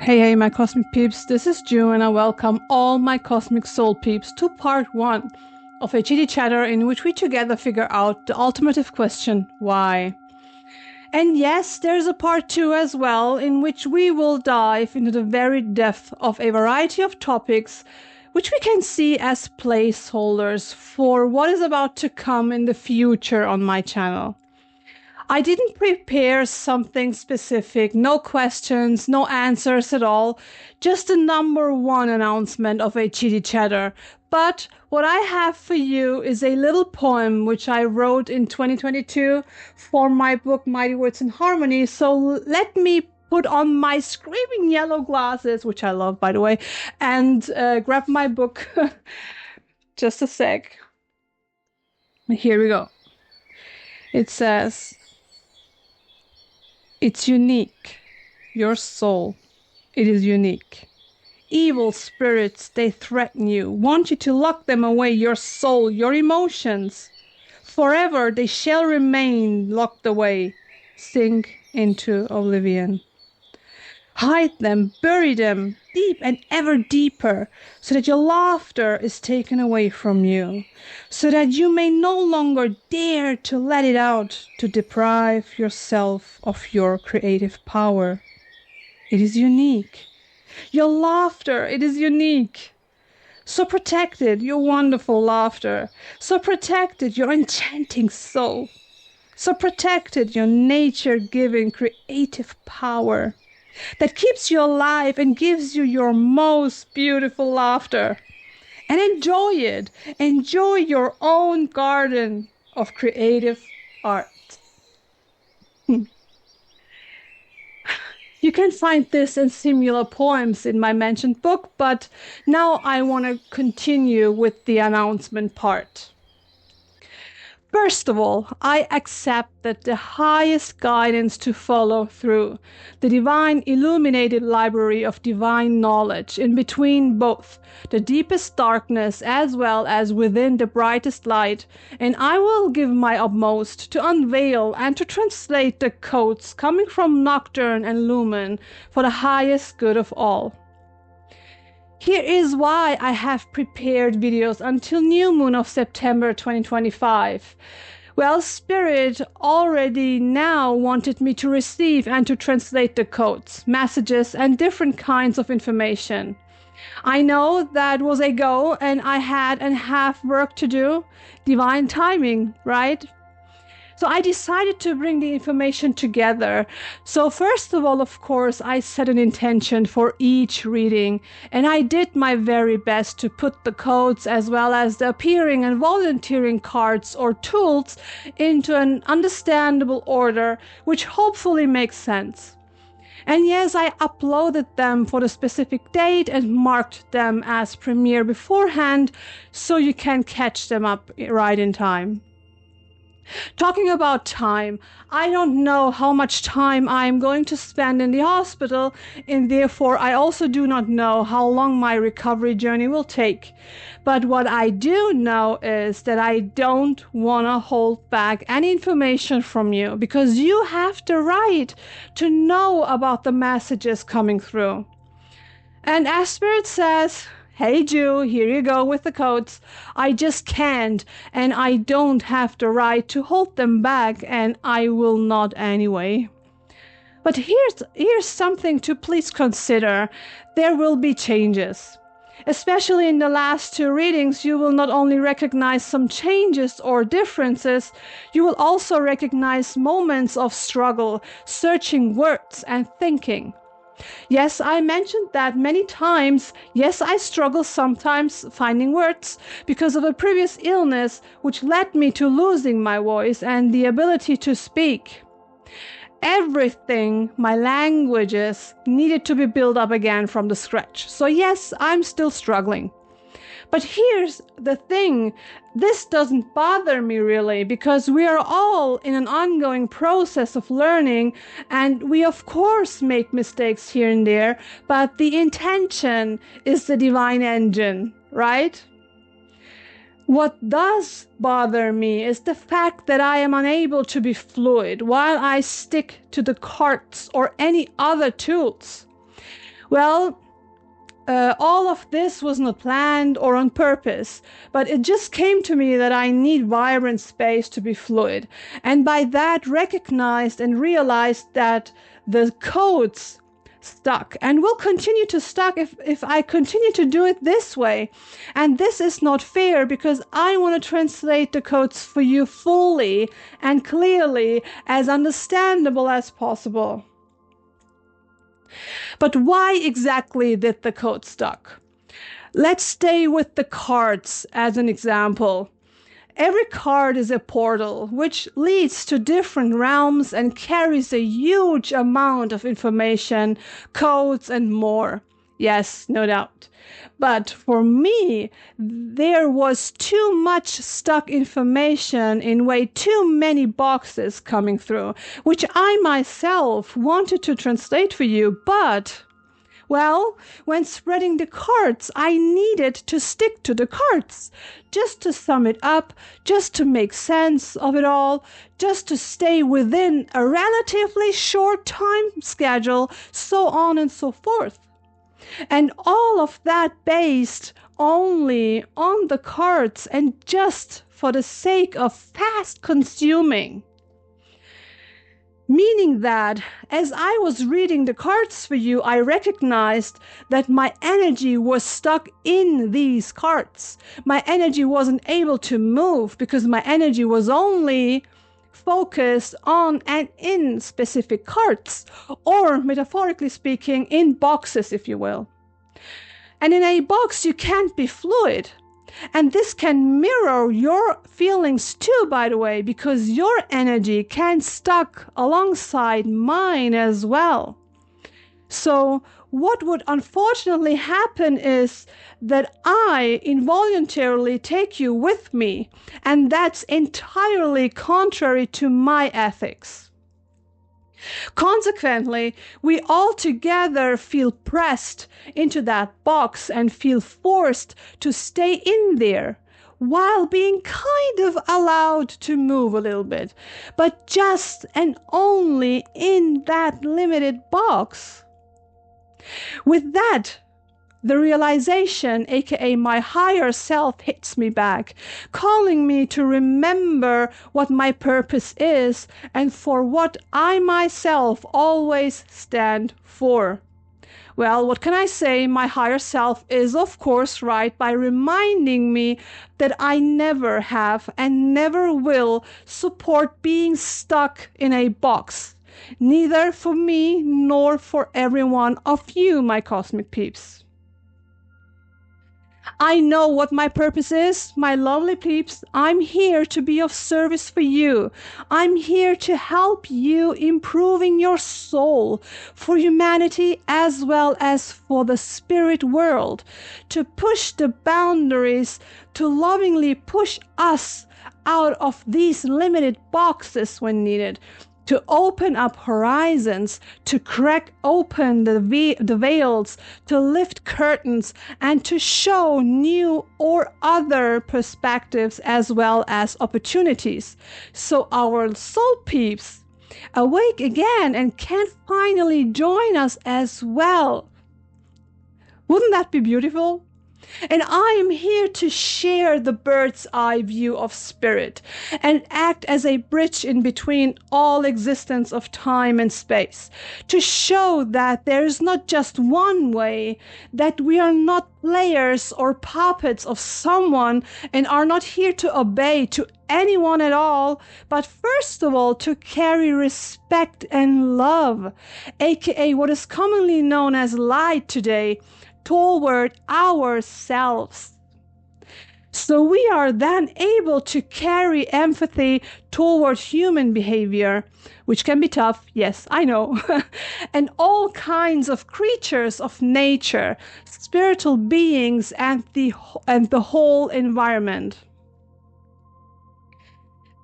Hey, my cosmic peeps, this is Ju, and I welcome all my cosmic soul peeps to part 1 of a chitty chatter in which we together figure out the ultimative question, why? And yes, there's a part 2 as well, in which we will dive into the very depth of a variety of topics which we can see as placeholders for what is about to come in the future on my channel. I didn't prepare something specific, no questions, no answers at all, just the number 1 announcement of a chitty chatter. But what I have for you is a little poem which I wrote in 2022 for my book Mighty Words in Harmony. So let me put on my screaming yellow glasses, which I love, by the way, and grab my book. Just a sec. Here we go. It says, "It's unique. Your soul. It is unique. Evil spirits, they threaten you, want you to lock them away, your soul, your emotions. Forever they shall remain locked away, sink into oblivion. Hide them, bury them, deep and ever deeper, so that your laughter is taken away from you, so that you may no longer dare to let it out, to deprive yourself of your creative power. It is unique. Your laughter, it is unique. So protect it, your wonderful laughter. So protect it, your enchanting soul. So protect it, your nature-giving creative power that keeps you alive and gives you your most beautiful laughter. And enjoy it. Enjoy your own garden of creative art." You can find this and similar poems in my mentioned book, but now I want to continue with the announcement part. First of all, I accept that the highest guidance to follow through the divine illuminated library of divine knowledge in between both the deepest darkness as well as within the brightest light, and I will give my utmost to unveil and to translate the codes coming from Nocturne and Lumen for the highest good of all. Here is why I have prepared videos until new moon of September 2025. Well, Spirit already now wanted me to receive and to translate the codes, messages, and different kinds of information. I know that was a go, and I had and have work to do. Divine timing, right? So I decided to bring the information together. So first of all, of course, I set an intention for each reading, and I did my very best to put the codes as well as the appearing and volunteering cards or tools into an understandable order, which hopefully makes sense. And yes, I uploaded them for the specific date and marked them as premiere beforehand, so you can catch them up right in time. Talking about time, I don't know how much time I am going to spend in the hospital, and therefore I also do not know how long my recovery journey will take. But what I do know is that I don't want to hold back any information from you, because you have the right to know about the messages coming through. And as Spirit says, "Hey Jew, here you go with the codes. I just can't, and I don't have the right to hold them back, and I will not anyway." But here's something to please consider. There will be changes. Especially in the last 2 readings, you will not only recognize some changes or differences, you will also recognize moments of struggle, searching words and thinking. Yes, I mentioned that many times. Yes, I struggle sometimes finding words because of a previous illness which led me to losing my voice and the ability to speak. Everything, my languages, needed to be built up again from the scratch. So yes, I'm still struggling. But here's the thing, this doesn't bother me really, because we are all in an ongoing process of learning, and we of course make mistakes here and there, but the intention is the divine engine, right? What does bother me is the fact that I am unable to be fluid while I stick to the cards or any other tools. Well, all of this was not planned or on purpose, but it just came to me that I need vibrant space to be fluid. And by that, recognized and realized that the codes stuck and will continue to stuck if I continue to do it this way. And this is not fair because I want to translate the codes for you fully and clearly, as understandable as possible. But why exactly did the code stuck? Let's stay with the cards as an example. Every card is a portal which leads to different realms and carries a huge amount of information, codes, and more. Yes, no doubt. But for me, there was too much stuck information in way too many boxes coming through, which I myself wanted to translate for you, but, well, when spreading the cards, I needed to stick to the cards, just to sum it up, just to make sense of it all, just to stay within a relatively short time schedule, so on and so forth. And all of that based only on the cards and just for the sake of fast consuming. Meaning that as I was reading the cards for you, I recognized that my energy was stuck in these cards. My energy wasn't able to move because my energy was only focused on and in specific cards, or metaphorically speaking, in boxes, if you will. And in a box, you can't be fluid. And this can mirror your feelings too, by the way, because your energy can stuck alongside mine as well. So what would unfortunately happen is that I involuntarily take you with me, and that's entirely contrary to my ethics. Consequently, we all together feel pressed into that box and feel forced to stay in there, while being kind of allowed to move a little bit, but just and only in that limited box. With that, the realization, aka my higher self, hits me back, calling me to remember what my purpose is and for what I myself always stand for. Well, what can I say? My higher self is, of course, right by reminding me that I never have and never will support being stuck in a box. Neither for me nor for every one of you, my cosmic peeps. I know what my purpose is, my lovely peeps. I'm here to be of service for you. I'm here to help you improving your soul for humanity as well as for the spirit world, to push the boundaries, to lovingly push us out of these limited boxes when needed, to open up horizons, to crack open the veils, to lift curtains, and to show new or other perspectives as well as opportunities. So our soul peeps awake again and can finally join us as well. Wouldn't that be beautiful? And I am here to share the bird's eye view of spirit and act as a bridge in between all existence of time and space, to show that there is not just one way, that we are not players or puppets of someone and are not here to obey to anyone at all, but first of all to carry respect and love, aka what is commonly known as light today, toward ourselves. So we are then able to carry empathy toward human behavior, which can be tough, yes, I know, and all kinds of creatures of nature, spiritual beings, and the whole environment.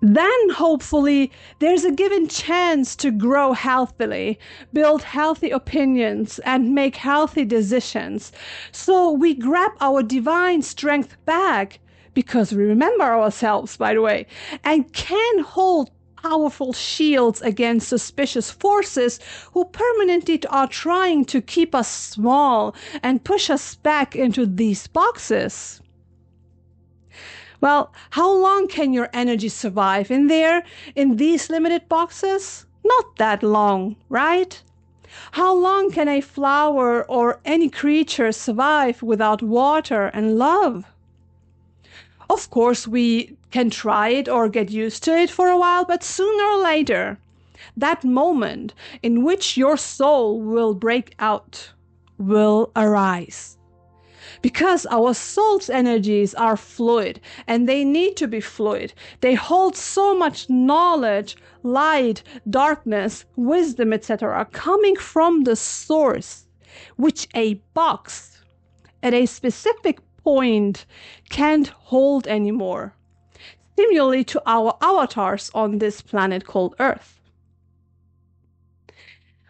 Then, hopefully, there's a given chance to grow healthily, build healthy opinions, and make healthy decisions. So we grab our divine strength back, because we remember ourselves, by the way, and can hold powerful shields against suspicious forces who permanently are trying to keep us small and push us back into these boxes. Well, how long can your energy survive in there, in these limited boxes? Not that long, right? How long can a flower or any creature survive without water and love? Of course, we can try it or get used to it for a while, but sooner or later, that moment in which your soul will break out will arise. Because our soul's energies are fluid, and they need to be fluid. They hold so much knowledge, light, darkness, wisdom, etc., coming from the source, which a box at a specific point can't hold anymore. Similarly to our avatars on this planet called Earth.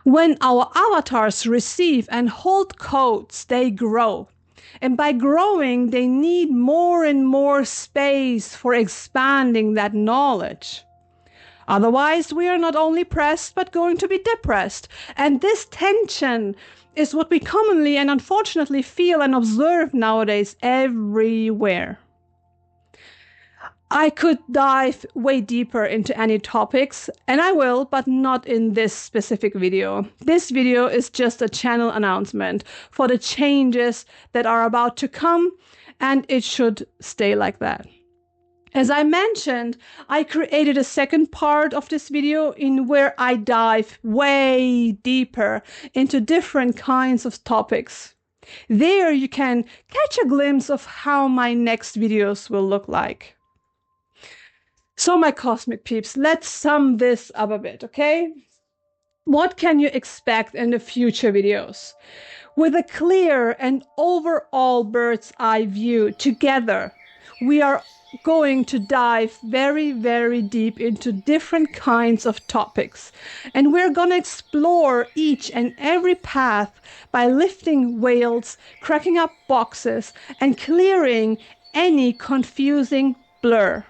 When our avatars receive and hold codes, they grow. And by growing, they need more and more space for expanding that knowledge. Otherwise, we are not only pressed, but going to be depressed. And this tension is what we commonly and unfortunately feel and observe nowadays everywhere. I could dive way deeper into any topics, and I will, but not in this specific video. This video is just a channel announcement for the changes that are about to come, and it should stay like that. As I mentioned, I created a second part of this video in where I dive way deeper into different kinds of topics. There you can catch a glimpse of how my next videos will look like. So my cosmic peeps, let's sum this up a bit, okay? What can you expect in the future videos? With a clear and overall bird's eye view together, we are going to dive very, very deep into different kinds of topics. And we're going to explore each and every path by lifting veils, cracking up boxes, and clearing any confusing blur.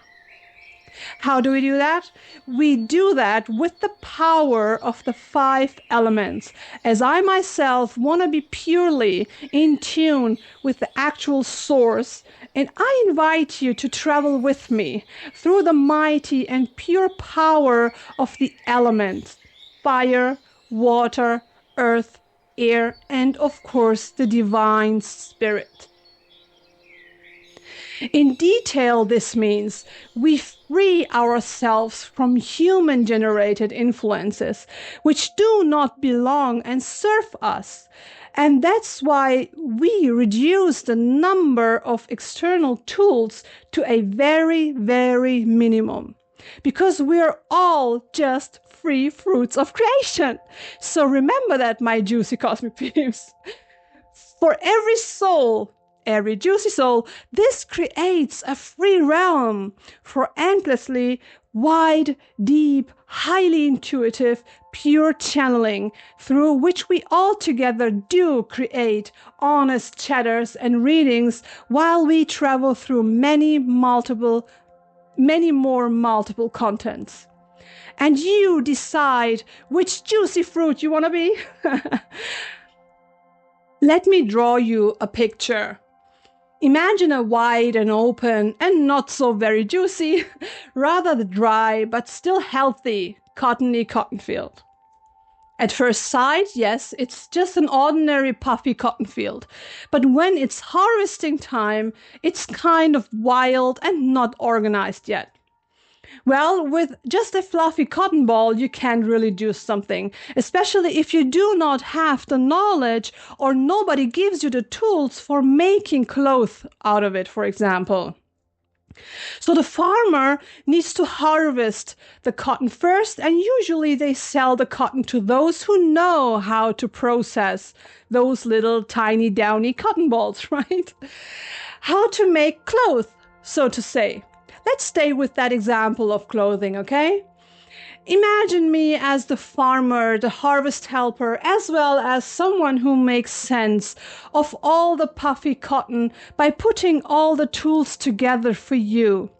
How do we do that? We do that with the power of the 5 elements, as I myself want to be purely in tune with the actual source, and I invite you to travel with me through the mighty and pure power of the elements: fire, water, earth, air, and of course the divine spirit. In detail, this means we free ourselves from human-generated influences which do not belong and serve us. And that's why we reduce the number of external tools to a very, very minimum. Because we're all just free fruits of creation. So remember that, my juicy cosmic peeps. For every soul, every juicy soul, this creates a free realm for endlessly wide, deep, highly intuitive, pure channeling, through which we all together do create honest chatters and readings while we travel through many more multiple contents. And you decide which juicy fruit you want to be. Let me draw you a picture. Imagine a wide and open and not so very juicy, rather dry but still healthy, cottony cotton field. At first sight, yes, it's just an ordinary puffy cotton field. But when it's harvesting time, it's kind of wild and not organized yet. Well, with just a fluffy cotton ball, you can't really do something, especially if you do not have the knowledge or nobody gives you the tools for making clothes out of it, for example. So the farmer needs to harvest the cotton first, and usually they sell the cotton to those who know how to process those little tiny downy cotton balls, right? How to make clothes, so to say. Let's stay with that example of clothing, okay? Imagine me as the farmer, the harvest helper, as well as someone who makes sense of all the puffy cotton by putting all the tools together for you.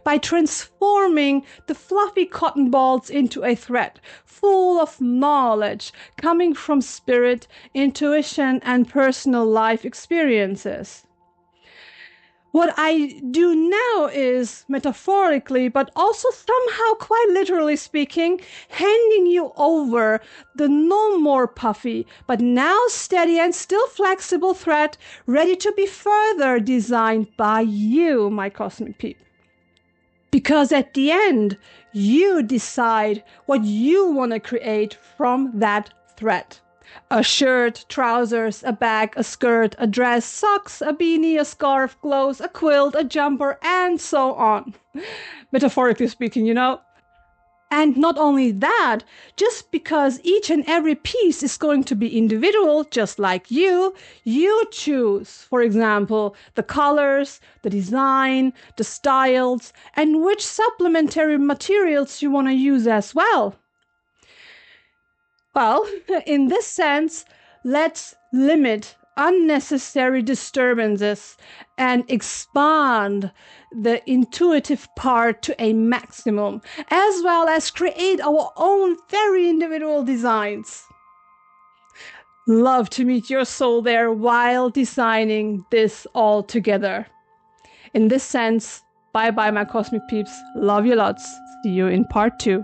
by transforming the fluffy cotton balls into a thread full of knowledge coming from spirit, intuition, and personal life experiences. What I do now is, metaphorically, but also somehow quite literally speaking, handing you over the no more puffy, but now steady and still flexible thread, ready to be further designed by you, my cosmic peep. Because at the end, you decide what you want to create from that thread. A shirt, trousers, a bag, a skirt, a dress, socks, a beanie, a scarf, clothes, a quilt, a jumper, and so on. Metaphorically speaking, you know. And not only that, just because each and every piece is going to be individual, just like you choose, for example, the colors, the design, the styles, and which supplementary materials you want to use as well. Well, in this sense, let's limit unnecessary disturbances and expand the intuitive part to a maximum, as well as create our own very individual designs. Love to meet your soul there while designing this all together. In this sense, bye-bye, my cosmic peeps. Love you lots. See you in part 2.